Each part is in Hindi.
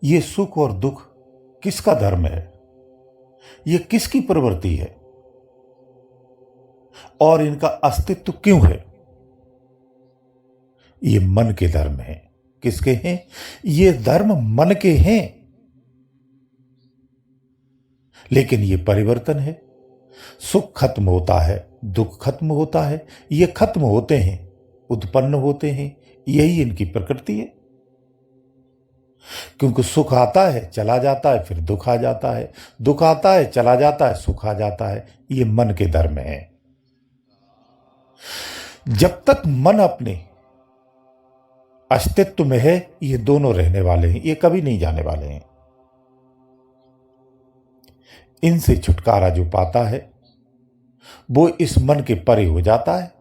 ये सुख और दुख किसका धर्म है? ये किसकी प्रवृत्ति है और इनका अस्तित्व क्यों है? ये मन के धर्म हैं। किसके हैं? ये धर्म मन के हैं। लेकिन ये परिवर्तन है। सुख खत्म होता है, दुख खत्म होता है। ये खत्म होते हैं, उत्पन्न होते हैं। यही इनकी प्रकृति है। क्योंकि सुख आता है, चला जाता है, फिर दुख आ जाता है, दुख आता है, चला जाता है, सुख आ जाता है। ये मन के धर्म है। जब तक मन अपने अस्तित्व में है, ये दोनों रहने वाले हैं, ये कभी नहीं जाने वाले हैं। इनसे छुटकारा जो पाता है वो इस मन के परे हो जाता है।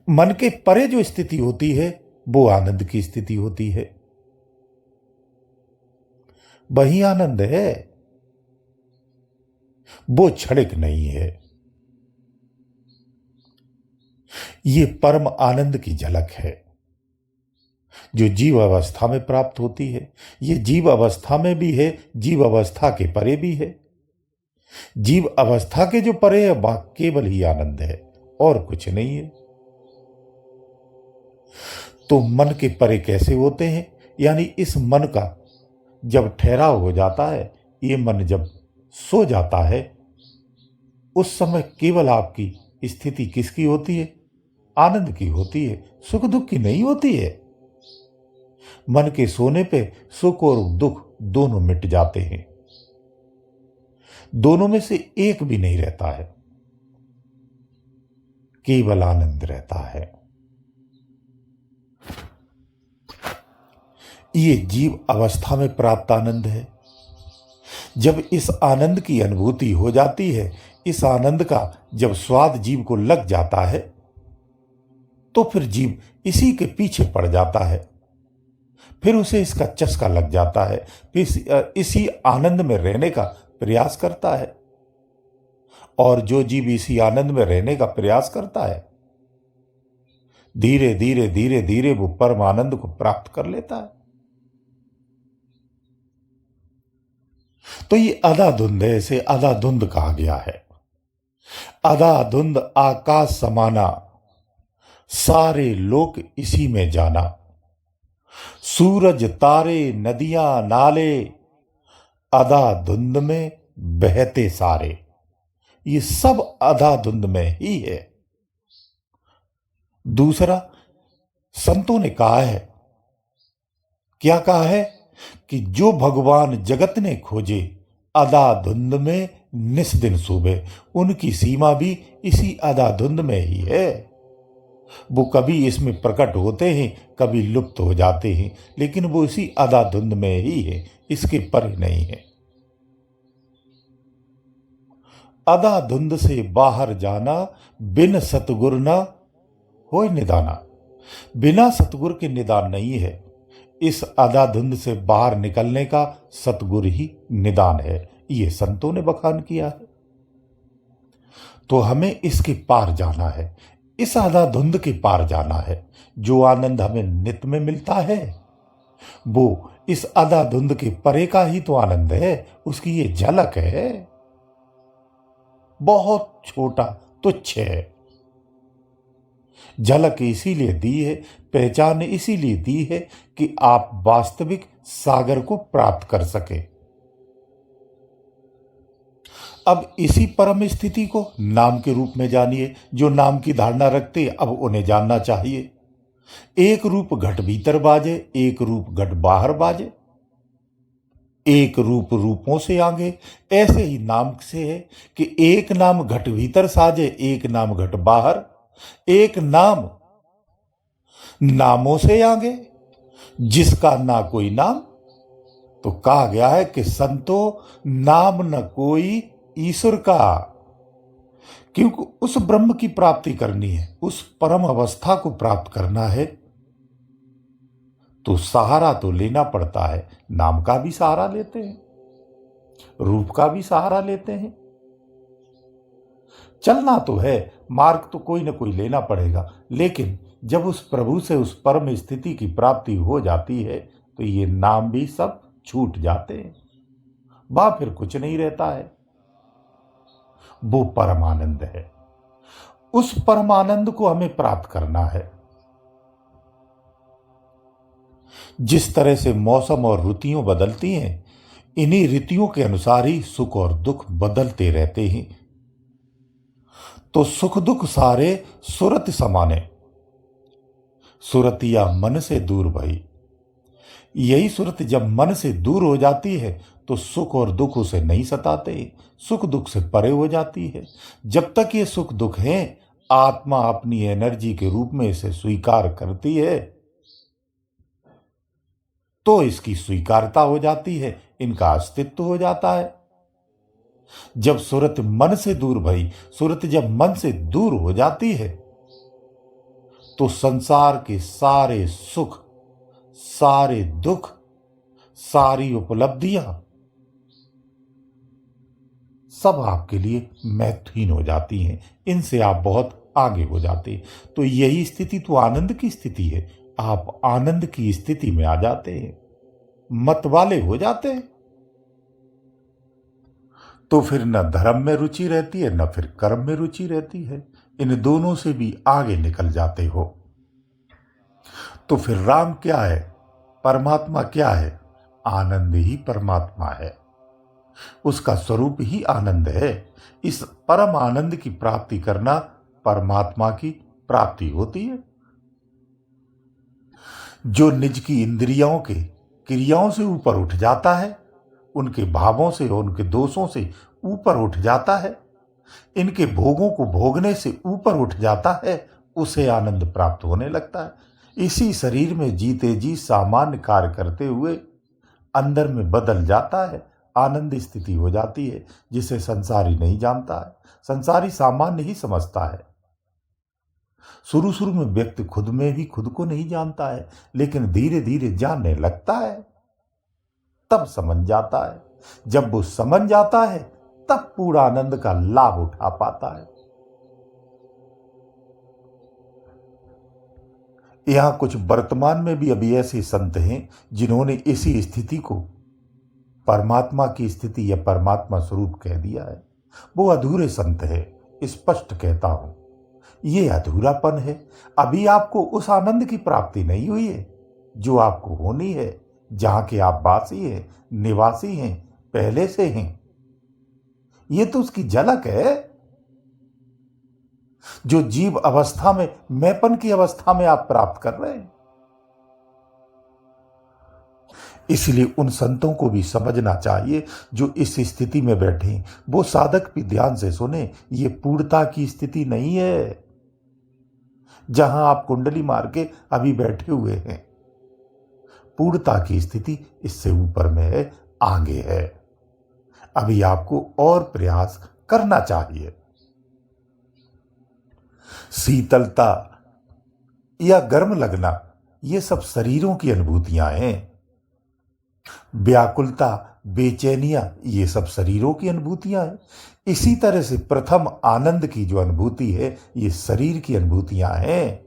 मन के परे जो स्थिति होती है वो आनंद की स्थिति होती है। वही आनंद है, वो क्षणिक नहीं है। ये परम आनंद की झलक है जो जीव अवस्था में प्राप्त होती है। ये जीव अवस्था में भी है, जीव अवस्था के परे भी है। जीव अवस्था के जो परे है वह केवल ही आनंद है और कुछ नहीं है। तो मन के परे कैसे होते हैं? यानी इस मन का जब ठहराव हो जाता है, ये मन जब सो जाता है, उस समय केवल आपकी स्थिति किसकी होती है? आनंद की होती है, सुख दुख की नहीं होती है। मन के सोने पे सुख और दुख दोनों मिट जाते हैं। दोनों में से एक भी नहीं रहता है, केवल आनंद रहता है। ये जीव अवस्था में प्राप्त आनंद है। जब इस आनंद की अनुभूति हो जाती है, इस आनंद का जब स्वाद जीव को लग जाता है, तो फिर जीव इसी के पीछे पड़ जाता है। फिर उसे इसका चस्का लग जाता है, फिर इसी आनंद में रहने का प्रयास करता है। और जो जीव इसी आनंद में रहने का प्रयास करता है, धीरे धीरे धीरे धीरे वो परम आनंद को प्राप्त कर लेता है। तो ये अधाधुंध है, इसे अधाधुंध कहा गया है। अधाधुंध आकाश समाना, सारे लोक इसी में जाना। सूरज तारे नदियां नाले, अधाधुंध में बहते सारे। ये सब अधाधुंध में ही है। दूसरा, संतों ने कहा है, क्या कहा है कि जो भगवान जगत ने खोजे, अधाधुंध में निस दिन सूबे। उनकी सीमा भी इसी अधाधुंध में ही है। वो कभी इसमें प्रकट होते हैं, कभी लुप्त हो जाते हैं, लेकिन वो इसी अधाधुंध में ही है, इसके परे नहीं है। अधाधुंध से बाहर जाना, बिन सतगुर ना होय निदाना। बिना सतगुर के निदान नहीं है। इस अधाधुंध से बाहर निकलने का सतगुर ही निदान है। ये संतों ने बखान किया है। तो हमें इसके पार जाना है, इस अधाधुंध के पार जाना है। जो आनंद हमें नित्य में मिलता है, वो इस अधाधुंध के परे का ही तो आनंद है। उसकी ये झलक है, बहुत छोटा तुच्छ है। झलक इसीलिए दी है, पहचान इसीलिए दी है कि आप वास्तविक सागर को प्राप्त कर सके। अब इसी परम स्थिति को नाम के रूप में जानिए। जो नाम की धारणा रखते अब उन्हें जानना चाहिए। एक रूप घट भीतर बाजे, एक रूप घट बाहर बाजे। एक रूप रूपों से आगे। ऐसे ही नाम से है कि एक नाम घट भीतर साजे, एक नाम घट बाहर। एक नाम नामों से आगे, जिसका ना कोई नाम। तो कहा गया है कि संतो नाम न कोई ईश्वर का। क्योंकि उस ब्रह्म की प्राप्ति करनी है, उस परम अवस्था को प्राप्त करना है, तो सहारा तो लेना पड़ता है। नाम का भी सहारा लेते हैं, रूप का भी सहारा लेते हैं। चलना तो है, मार्ग तो कोई ना कोई लेना पड़ेगा। लेकिन जब उस प्रभु से उस परम स्थिति की प्राप्ति हो जाती है, तो ये नाम भी सब छूट जाते हैं। वह फिर कुछ नहीं रहता है। वो परमानंद है। उस परमानंद को हमें प्राप्त करना है। जिस तरह से मौसम और ऋतुएं बदलती हैं, इन्हीं ऋतुओं के अनुसार ही सुख और दुख बदलते रहते हैं। तो सुख दुख सारे सुरत समाने, सुरतिया मन से दूर भई। यही सुरत जब मन से दूर हो जाती है तो सुख और दुख उसे नहीं सताते, सुख दुख से परे हो जाती है। जब तक ये सुख दुख है, आत्मा अपनी एनर्जी के रूप में इसे स्वीकार करती है तो इसकी स्वीकारता हो जाती है, इनका अस्तित्व हो जाता है। जब सुरत मन से दूर भई, सुरत जब मन से दूर हो जाती है तो संसार के सारे सुख, सारे दुख, सारी उपलब्धियां सब आपके लिए महत्वहीन हो जाती हैं। इनसे आप बहुत आगे हो जाते हैं। तो यही स्थिति तो आनंद की स्थिति है। आप आनंद की स्थिति में आ जाते हैं, मत वाले हो जाते हैं। तो फिर न धर्म में रुचि रहती है, न फिर कर्म में रुचि रहती है। इन दोनों से भी आगे निकल जाते हो। तो फिर राम क्या है, परमात्मा क्या है? आनंद ही परमात्मा है। उसका स्वरूप ही आनंद है। इस परम आनंद की प्राप्ति करना परमात्मा की प्राप्ति होती है। जो निज की इंद्रियों के क्रियाओं से ऊपर उठ जाता है, उनके भावों से और उनके दोषों से ऊपर उठ जाता है, इनके भोगों को भोगने से ऊपर उठ जाता है, उसे आनंद प्राप्त होने लगता है। इसी शरीर में जीते जी सामान्य कार्य करते हुए अंदर में बदल जाता है, आनंद स्थिति हो जाती है, जिसे संसारी नहीं जानता है। संसारी सामान्य ही समझता है। शुरू शुरू में व्यक्ति खुद में भी खुद को नहीं जानता है, लेकिन धीरे धीरे जानने लगता है, तब समझ जाता है। जब वो समझ जाता है तब पूरा आनंद का लाभ उठा पाता है। यहां कुछ वर्तमान में भी अभी ऐसे संत हैं जिन्होंने इसी स्थिति को परमात्मा की स्थिति या परमात्मा स्वरूप कह दिया है। वो अधूरे संत है, स्पष्ट कहता हूं, ये अधूरापन है। अभी आपको उस आनंद की प्राप्ति नहीं हुई है जो आपको होनी है, जहां के आप वासी हैं, निवासी हैं, पहले से हैं। ये तो उसकी झलक है। जो जीव अवस्था में, मैंपन की अवस्था में आप प्राप्त कर रहे हैं। इसलिए उन संतों को भी समझना चाहिए जो इस स्थिति में बैठे हैं। वो साधक भी ध्यान से सुने, ये पूर्णता की स्थिति नहीं है जहां आप कुंडली मार के अभी बैठे हुए हैं। पूर्णता की स्थिति इससे ऊपर में है, आगे है। अभी आपको और प्रयास करना चाहिए। शीतलता या गर्म लगना, ये सब शरीरों की अनुभूतियां हैं। व्याकुलता, बेचैनियां, ये सब शरीरों की अनुभूतियां हैं। इसी तरह से प्रथम आनंद की जो अनुभूति है, ये शरीर की अनुभूतियां हैं।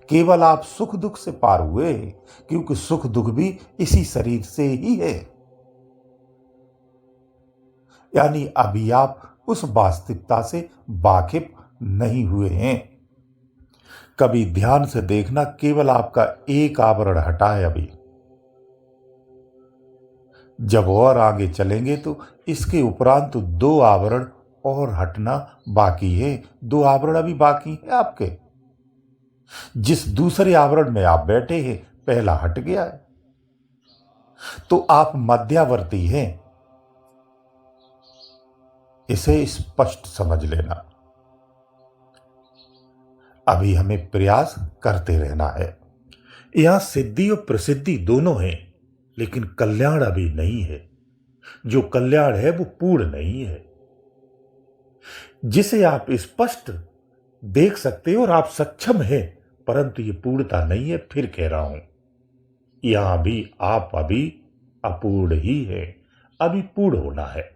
केवल आप सुख दुख से पार हुए, क्योंकि सुख दुख भी इसी शरीर से ही है। यानी अभी आप उस वास्तविकता से वाकिफ नहीं हुए हैं। कभी ध्यान से देखना, केवल आपका एक आवरण हटा है अभी। जब और आगे चलेंगे तो इसके उपरांत तो 2 आवरण और हटना बाकी है। 2 आवरण अभी बाकी है आपके। जिस दूसरे आवरण में आप बैठे हैं, पहला हट गया है, तो आप मध्यावर्ती हैं। इसे स्पष्ट समझ लेना। अभी हमें प्रयास करते रहना है। यहां सिद्धि और प्रसिद्धि दोनों हैं, लेकिन कल्याण अभी नहीं है। जो कल्याण है वो पूर्ण नहीं है, जिसे आप स्पष्ट देख सकते हो और आप सक्षम हैं, परंतु ये पूर्णता नहीं है। फिर कह रहा हूं, यहां भी आप अभी अपूर्ण ही है, अभी पूर्ण होना है।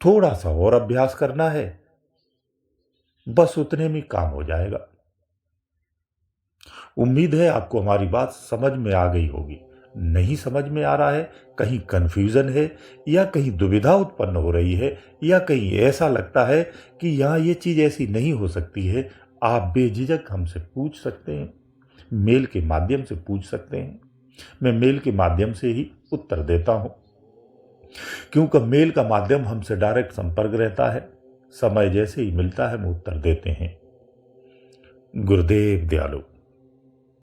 थोड़ा सा और अभ्यास करना है, बस उतने में काम हो जाएगा। उम्मीद है आपको हमारी बात समझ में आ गई होगी। नहीं समझ में आ रहा है, कहीं कन्फ्यूजन है या कहीं दुविधा उत्पन्न हो रही है या कहीं ऐसा लगता है कि यहाँ ये चीज़ ऐसी नहीं हो सकती है, आप बेझिझक हमसे पूछ सकते हैं, मेल के माध्यम से पूछ सकते हैं। मैं मेल के माध्यम से ही उत्तर देता हूँ, क्योंकि मेल का माध्यम हमसे डायरेक्ट संपर्क रहता है। समय जैसे ही मिलता है हम उत्तर देते हैं। गुरुदेव दयालु।